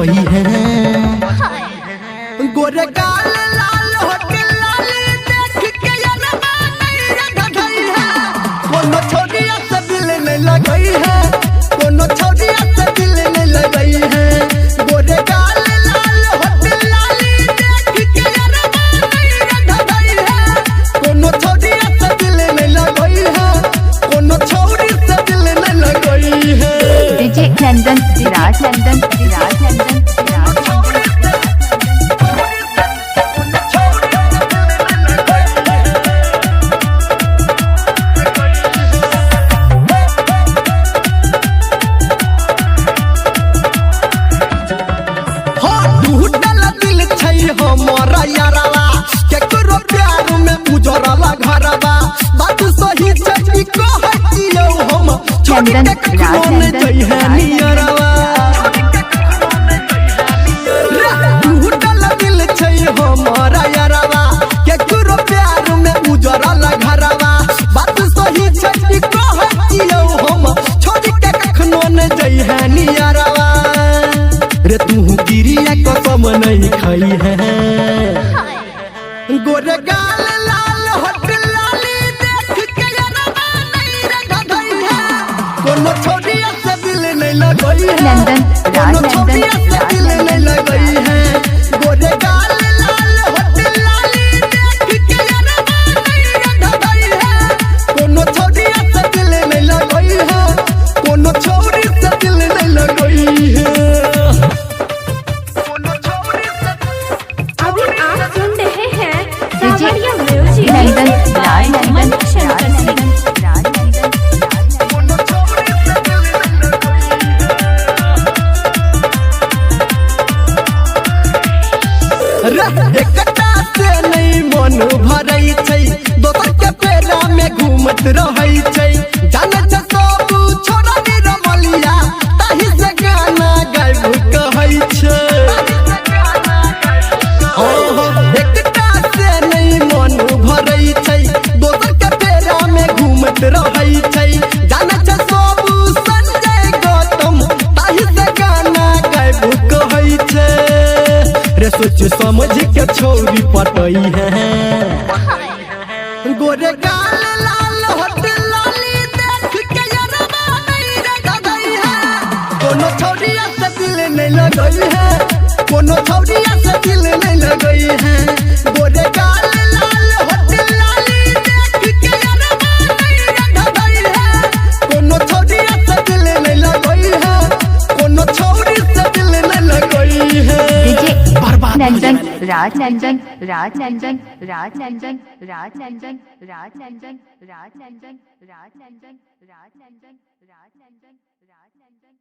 लगई है। गोरे गाल लाल होट लाल देख के यारवा नहीं रे धधई है। कोनो छोरिया से दिल नहीं लगई है, कोनो छोरिया से दिल नहीं लगई है। गोरे गाल लाल होट लाल देख के यारवा नहीं रे धधई है। कोनो छोरिया से दिल नहीं लगई है, कोनो छोरी से दिल नहीं लगई है। डीजे नंदन विराज नंदन विराज नंदन विराज हमारा यारवा केकरो प्यार में उजरला घरवा। बात सही सही कहतियो हम छोड़ के कौन जई है नियरवा। टूटल दिल छै हमारा यारवा केकरो प्यार में उजरला घरवा। बात सही सही कहतियो हम छोड़ के कखनो न जई है नियरवा। रे तू गिरिया कसम नहीं खाई है। गोरे गाल लाल होट लाल देख के यारवा नहीं रे धधई है। कोनो छोरिया से दिल नहीं लगई है, कोनो छोरिया से दिल नहीं लगई है। गोरे गाल लाल होट लाल देख के यारवा नहीं रे धधई है। कोनो छोरिया से दिल नहीं लगई है, कोनो छोरी से दिल नहीं लगई है। नंदन विराज नंदन विराज नंदन विराज एकटा से नहीं मन भरई छै, दोसर के पेरा में घूमत रहई छै। जाने छ सब छोड़ा दी रमलिया ताही से गाना गाइब कहई छै। एकटा से नहीं मन भरई छै, दोसर के पेरा में घूमत रहई छै। जाने छ सब संजय गौतम ताही से गाना गाइब कहई छै। रे सोच समझ के छोरी पटई है। गोरे गाल लाल होट लाल देख के यारवा नहीं रे धधई है। कोनो छोरिया से दिल नहीं लगई है, कोनो छोरिया से दिल नहीं लगई है। गोरे गाल लाल होट लाल देख के यारवा नहीं रे धधई है। कोनो छोरिया से दिल नहीं लगई है, कोनो छोरी से दिल नहीं लगई है। नंदन राज नंदन राज नंदन राज नंदन राज नंदन राज नंदन राज नंदन राज नंदन राज नंदन राज नंदन राज नंदन।